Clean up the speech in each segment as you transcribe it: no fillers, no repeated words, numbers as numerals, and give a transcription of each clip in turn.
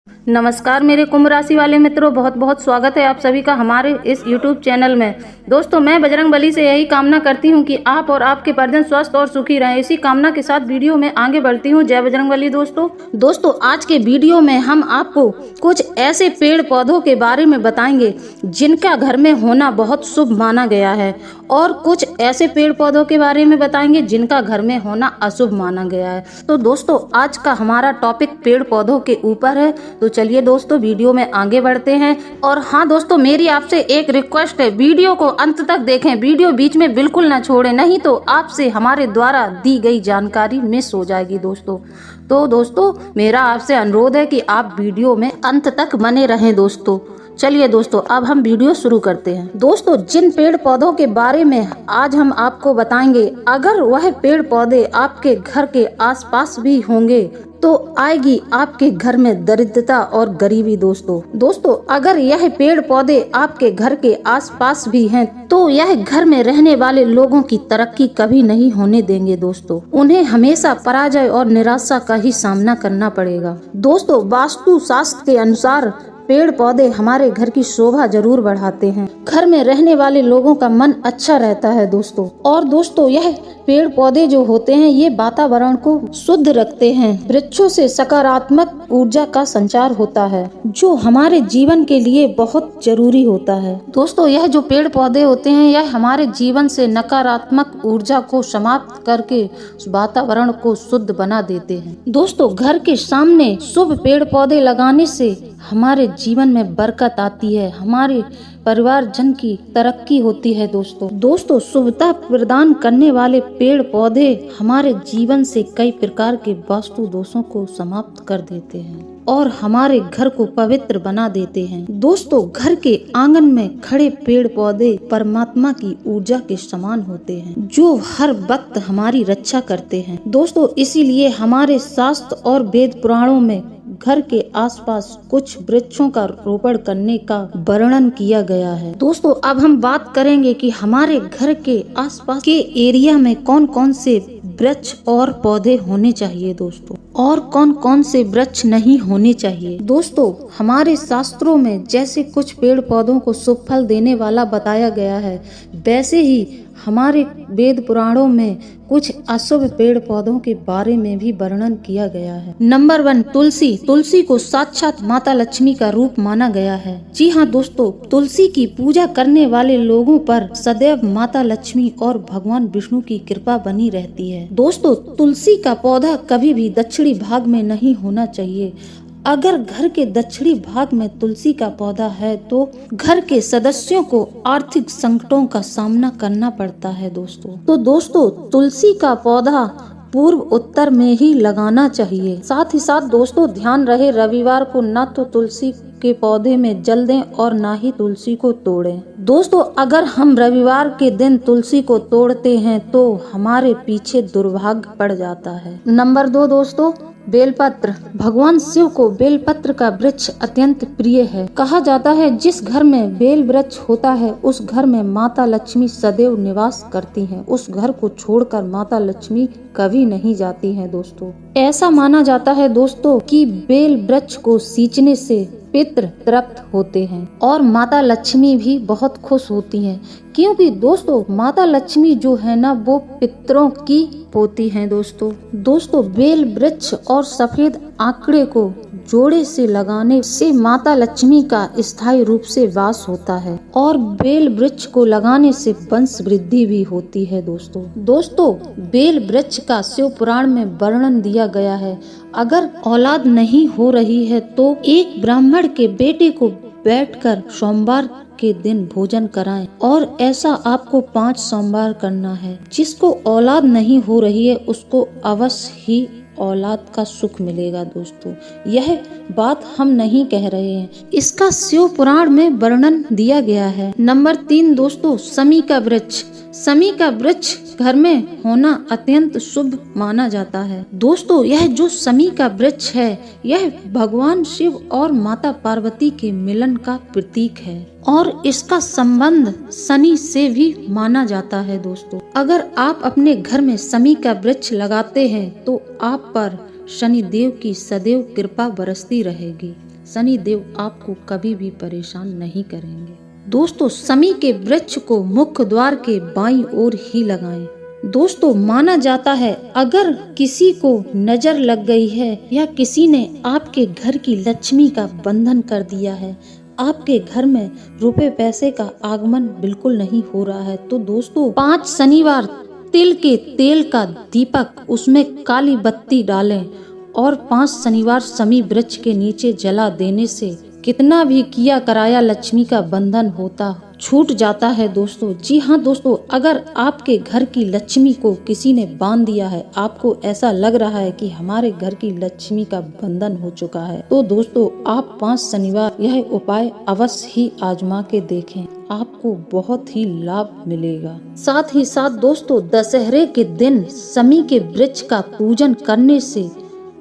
नमस्कार मेरे कुंभ राशि वाले मित्रों, बहुत बहुत स्वागत है आप सभी का हमारे इस YouTube चैनल में। दोस्तों, मैं बजरंगबली से यही कामना करती हूं कि आप और आपके परिजन स्वस्थ और सुखी रहें। इसी कामना के साथ वीडियो में आगे बढ़ती हूं। जय बजरंगबली। दोस्तों आज के वीडियो में हम आपको कुछ ऐसे पेड़ पौधों के बारे में बताएंगे जिनका घर में होना बहुत शुभ माना गया है, और कुछ ऐसे पेड़ पौधों के बारे में बताएंगे जिनका घर में होना अशुभ माना गया है। तो दोस्तों आज का हमारा टॉपिक पेड़ पौधों के ऊपर है। तो चलिए दोस्तों वीडियो में आगे बढ़ते हैं। और हाँ दोस्तों, मेरी आपसे एक रिक्वेस्ट है, वीडियो को अंत तक देखें, वीडियो बीच में बिल्कुल ना छोड़ें, नहीं तो आपसे हमारे द्वारा दी गई जानकारी मिस हो जाएगी दोस्तों। तो दोस्तों मेरा आपसे अनुरोध है कि आप वीडियो में अंत तक बने रहें दोस्तों। चलिए दोस्तों अब हम वीडियो शुरू करते हैं। दोस्तों जिन पेड़ पौधों के बारे में आज हम आपको बताएंगे, अगर वह पेड़ पौधे आपके घर के आसपास भी होंगे तो आएगी आपके घर में दरिद्रता और गरीबी दोस्तों अगर यह पेड़ पौधे आपके घर के आसपास भी हैं तो यह घर में रहने वाले लोगों की तरक्की कभी नहीं होने देंगे दोस्तों। उन्हें हमेशा पराजय और निराशा का ही सामना करना पड़ेगा। दोस्तों वास्तु शास्त्र के अनुसार पेड़ पौधे हमारे घर की शोभा जरूर बढ़ाते हैं। घर में रहने वाले लोगों का मन अच्छा रहता है दोस्तों। और दोस्तों यह पेड़ पौधे जो होते हैं ये वातावरण को शुद्ध रखते हैं। वृक्षों से सकारात्मक ऊर्जा का संचार होता है जो हमारे जीवन के लिए बहुत जरूरी होता है। दोस्तों यह जो पेड़ पौधे होते हैं यह हमारे जीवन से नकारात्मक ऊर्जा को समाप्त करके वातावरण को शुद्ध बना देते हैं। दोस्तों घर के सामने शुभ पेड़ पौधे लगाने से हमारे जीवन में बरकत आती है, हमारे परिवार जन की तरक्की होती है दोस्तों शुभता प्रदान करने वाले पेड़ पौधे हमारे जीवन से कई प्रकार के वास्तु दोषों को समाप्त कर देते हैं और हमारे घर को पवित्र बना देते हैं। दोस्तों घर के आंगन में खड़े पेड़ पौधे परमात्मा की ऊर्जा के समान होते हैं जो हर वक्त हमारी रक्षा करते हैं दोस्तों। इसीलिए हमारे शास्त्र और वेद पुराणों में घर के आसपास कुछ वृक्षों का रोपण करने का वर्णन किया गया है। दोस्तों अब हम बात करेंगे कि हमारे घर के आसपास के एरिया में कौन कौन से वृक्ष और पौधे होने चाहिए दोस्तों, और कौन कौन से वृक्ष नहीं होने चाहिए। दोस्तों हमारे शास्त्रों में जैसे कुछ पेड़ पौधों को शुभ फल देने वाला बताया गया है, वैसे ही हमारे वेद पुराणों में कुछ अशुभ पेड़ पौधों के बारे में भी वर्णन किया गया है। नंबर 1 तुलसी को साक्षात माता लक्ष्मी का रूप माना गया है। जी हाँ दोस्तों, तुलसी की पूजा करने वाले लोगों पर सदैव माता लक्ष्मी और भगवान विष्णु की कृपा बनी रहती है। दोस्तों तुलसी का पौधा कभी भी दक्षिणी भाग में नहीं होना चाहिए। अगर घर के दक्षिणी भाग में तुलसी का पौधा है तो घर के सदस्यों को आर्थिक संकटों का सामना करना पड़ता है दोस्तों। तो दोस्तों तुलसी का पौधा पूर्व उत्तर में ही लगाना चाहिए। साथ ही साथ दोस्तों ध्यान रहे, रविवार को न तो तुलसी के पौधे में जल दें और ना ही तुलसी को तोड़ें। दोस्तों अगर हम रविवार के दिन तुलसी को तोड़ते हैं तो हमारे पीछे दुर्भाग्य पड़ जाता है। नंबर 2 दोस्तों बेलपत्र। भगवान शिव को बेलपत्र का वृक्ष अत्यंत प्रिय है। कहा जाता है जिस घर में बेल वृक्ष होता है उस घर में माता लक्ष्मी सदैव निवास करती हैं। उस घर को छोड़कर माता लक्ष्मी कभी नहीं जाती हैं दोस्तों। ऐसा माना जाता है दोस्तों कि बेल वृक्ष को सींचने से पितृ तृप्त होते हैं और माता लक्ष्मी भी बहुत खुश होती हैं, क्योंकि दोस्तों माता लक्ष्मी जो है ना वो पितरों की पोती हैं दोस्तों बेल वृक्ष और सफेद आंकड़े को जोड़े से लगाने से माता लक्ष्मी का स्थायी रूप से वास होता है और बेल वृक्ष को लगाने से वंश वृद्धि भी होती है दोस्तों बेल वृक्ष का शिव पुराण में वर्णन दिया गया है। अगर औलाद नहीं हो रही है तो एक ब्राह्मण के बेटे को बैठकर सोमवार के दिन भोजन कराएं और ऐसा आपको 5 सोमवार करना है। जिसको औलाद नहीं हो रही है उसको अवश्य ही औलाद का सुख मिलेगा दोस्तों। यह बात हम नहीं कह रहे हैं, इसका शिव पुराण में वर्णन दिया गया है। नंबर 3 दोस्तों समी का वृक्ष। समी का वृक्ष घर में होना अत्यंत शुभ माना जाता है। दोस्तों यह जो समी का वृक्ष है यह भगवान शिव और माता पार्वती के मिलन का प्रतीक है और इसका संबंध शनि से भी माना जाता है दोस्तों। अगर आप अपने घर में समी का वृक्ष लगाते हैं तो आप पर शनि देव की सदैव कृपा बरसती रहेगी। शनि देव आपको कभी भी परेशान नहीं करेंगे। दोस्तों, शमी के वृक्ष को मुख्य द्वार के बाईं ओर ही लगाएं। दोस्तों, माना जाता है अगर किसी को नजर लग गई है या किसी ने आपके घर की लक्ष्मी का बंधन कर दिया है, आपके घर में रुपए पैसे का आगमन बिल्कुल नहीं हो रहा है, तो दोस्तों 5 शनिवार तिल के तेल का दीपक, उसमें काली बत्ती डालें और 5 शनिवार शमी वृक्ष के नीचे जला देने से कितना भी किया कराया लक्ष्मी का बंधन होता छूट जाता है दोस्तों। जी हाँ दोस्तों, अगर आपके घर की लक्ष्मी को किसी ने बांध दिया है, आपको ऐसा लग रहा है कि हमारे घर की लक्ष्मी का बंधन हो चुका है, तो दोस्तों आप 5 शनिवार यह उपाय अवश्य ही आजमा के देखें, आपको बहुत ही लाभ मिलेगा। साथ ही साथ दोस्तों, दशहरे के दिन शमी के वृक्ष का पूजन करने से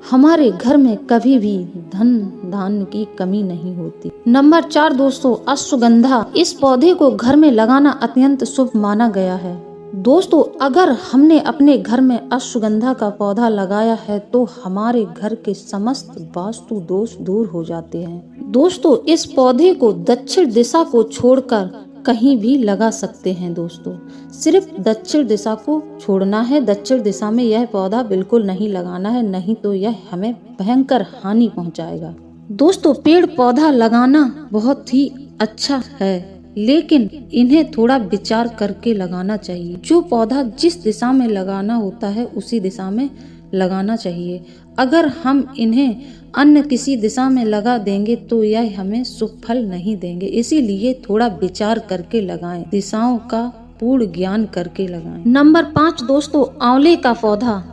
हमारे घर में कभी भी धन धान्य की कमी नहीं होती। नंबर 4 दोस्तों, अश्वगंधा। इस पौधे को घर में लगाना अत्यंत शुभ माना गया है। दोस्तों, अगर हमने अपने घर में अश्वगंधा का पौधा लगाया है तो हमारे घर के समस्त वास्तु दोष दूर हो जाते हैं। दोस्तों, इस पौधे को दक्षिण दिशा को छोड़कर कहीं भी लगा सकते हैं। दोस्तों, सिर्फ दक्षिण दिशा को छोड़ना है, दक्षिण दिशा में यह पौधा बिल्कुल नहीं लगाना है, नहीं तो यह हमें भयंकर हानि पहुंचाएगा। दोस्तों, पेड़ पौधा लगाना बहुत ही अच्छा है, लेकिन इन्हें थोड़ा विचार करके लगाना चाहिए। जो पौधा जिस दिशा में लगाना होता है उसी दिशा में लगाना चाहिए। अगर हम इन्हें अन्य किसी दिशा में लगा देंगे तो यह हमें शुभ फल नहीं देंगे, इसीलिए थोड़ा विचार करके लगाएं, दिशाओं का पूर्ण ज्ञान करके लगाएं। नंबर 5 दोस्तों, आंवले का पौधा।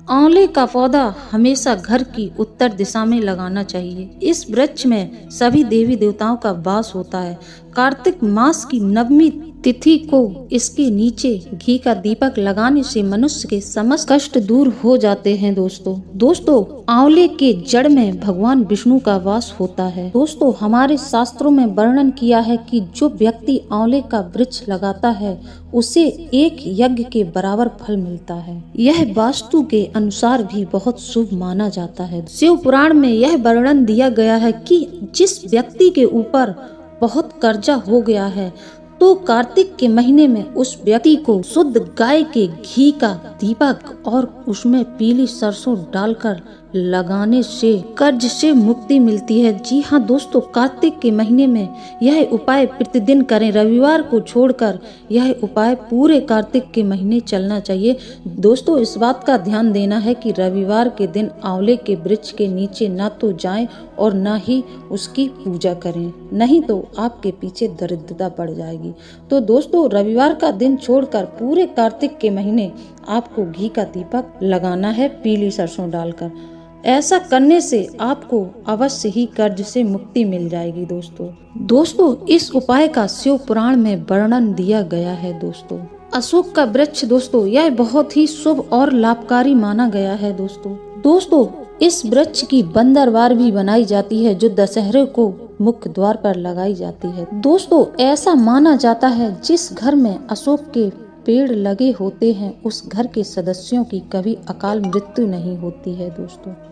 आंवले का पौधा हमेशा घर की उत्तर दिशा में लगाना चाहिए। इस वृक्ष में सभी देवी देवताओं का वास होता है। कार्तिक मास की नवमी तिथि को इसके नीचे घी का दीपक लगाने से मनुष्य के समस्त कष्ट दूर हो जाते हैं। दोस्तों, आंवले के जड़ में भगवान विष्णु का वास होता है। दोस्तों, हमारे शास्त्रों में वर्णन किया है कि जो व्यक्ति आंवले का वृक्ष लगाता है उसे 1 यज्ञ के बराबर फल मिलता है। यह वास्तु के अनुसार भी बहुत शुभ माना जाता है। शिव पुराण में यह वर्णन दिया गया है कि जिस व्यक्ति के ऊपर बहुत कर्जा हो गया है तो कार्तिक के महीने में उस व्यक्ति को शुद्ध गाय के घी का दीपक और उसमें पीली सरसों डालकर लगाने से कर्ज से मुक्ति मिलती है। जी हाँ दोस्तों, कार्तिक के महीने में यह उपाय प्रतिदिन करें। रविवार को छोड़कर यह उपाय पूरे कार्तिक के महीने चलना चाहिए। दोस्तों, इस बात का ध्यान देना है कि रविवार के दिन आंवले के वृक्ष के नीचे ना तो जाएं और ना ही उसकी पूजा करें, नहीं तो आपके पीछे दरिद्रता बढ़ जाएगी। तो दोस्तों, रविवार का दिन छोड़कर पूरे कार्तिक के महीने आपको घी का दीपक लगाना है पीली सरसों डालकर। ऐसा करने से आपको अवश्य ही कर्ज से मुक्ति मिल जाएगी। दोस्तों, इस उपाय का शिव पुराण में वर्णन दिया गया है। अशोक का वृक्ष दोस्तों, यह बहुत ही शुभ और लाभकारी माना गया है। दोस्तों, इस वृक्ष की बंदरवार भी बनाई जाती है जो दशहरे को मुख्य द्वार पर लगाई जाती है। दोस्तों, ऐसा माना जाता है जिस घर में अशोक के पेड़ लगे होते हैं उस घर के सदस्यों की कभी अकाल मृत्यु नहीं होती है।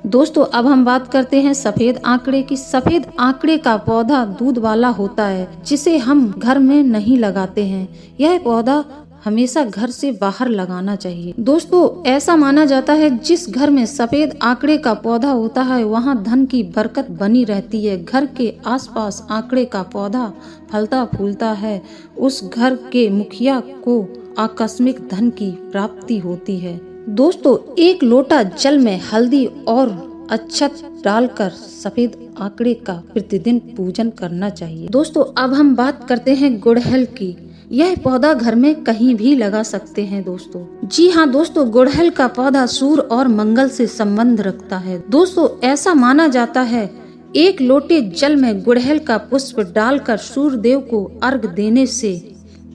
दोस्तों, अब हम बात करते हैं सफेद आंकड़े की। सफेद आंकड़े का पौधा दूध वाला होता है जिसे हम घर में नहीं लगाते हैं। यह पौधा हमेशा घर से बाहर लगाना चाहिए। दोस्तों, ऐसा माना जाता है जिस घर में सफेद आंकड़े का पौधा होता है वहां धन की बरकत बनी रहती है। घर के आसपास आंकड़े का पौधा फलता फूलता है, उस घर के मुखिया को आकस्मिक धन की प्राप्ति होती है। दोस्तों, 1 लोटा जल में हल्दी और अक्षत डालकर सफेद आंकड़े का प्रतिदिन पूजन करना चाहिए। दोस्तों, अब हम बात करते हैं गुड़हल की। यह पौधा घर में कहीं भी लगा सकते हैं। जी हाँ दोस्तों, गुड़हल का पौधा सूर्य और मंगल से संबंध रखता है। दोस्तों, ऐसा माना जाता है 1 लोटे जल में गुड़हल का पुष्प डालकर सूर्य देव को अर्घ देने से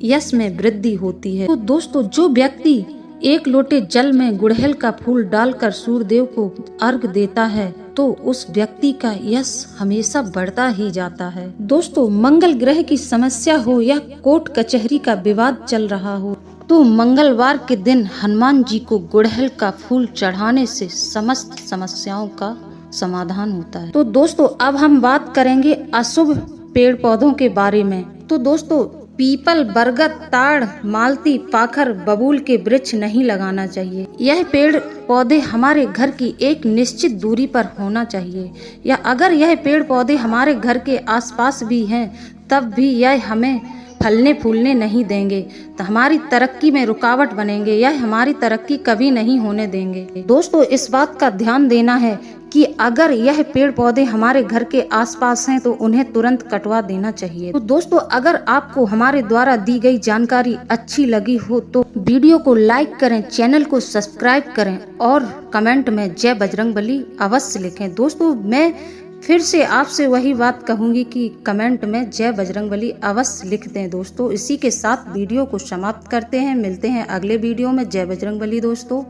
यश में वृद्धि होती है। तो दोस्तों, जो व्यक्ति 1 लोटे जल में गुड़हल का फूल डालकर सूर्य देव को अर्घ देता है तो उस व्यक्ति का यश हमेशा बढ़ता ही जाता है। दोस्तों, मंगल ग्रह की समस्या हो या कोर्ट कचहरी का विवाद चल रहा हो तो मंगलवार के दिन हनुमान जी को गुड़हल का फूल चढ़ाने से समस्त समस्याओं का समाधान होता है। तो दोस्तों अब हम बात करेंगे अशुभ पेड़ पौधों के बारे में। तो दोस्तों पीपल, बरगद, ताड़, मालती, पाखर, बबूल के वृक्ष नहीं लगाना चाहिए। यह पेड़ पौधे हमारे घर की एक निश्चित दूरी पर होना चाहिए, या अगर यह पेड़ पौधे हमारे घर के आसपास भी हैं तब भी यह हमें फलने फूलने नहीं देंगे, तो हमारी तरक्की में रुकावट बनेंगे, यह हमारी तरक्की कभी नहीं होने देंगे। दोस्तों इस बात का ध्यान देना है कि अगर यह पेड़ पौधे हमारे घर के आसपास हैं तो उन्हें तुरंत कटवा देना चाहिए। तो दोस्तों अगर आपको हमारे द्वारा दी गई जानकारी अच्छी लगी हो तो वीडियो को लाइक करें, चैनल को सब्सक्राइब करें और कमेंट में जय बजरंगबली अवश्य लिखें। दोस्तों मैं फिर से आपसे वही बात कहूंगी कि कमेंट में जय बजरंगबली अवश्य लिख दें। दोस्तों इसी के साथ वीडियो को समाप्त करते हैं, मिलते हैं अगले वीडियो में। जय बजरंगबली दोस्तों।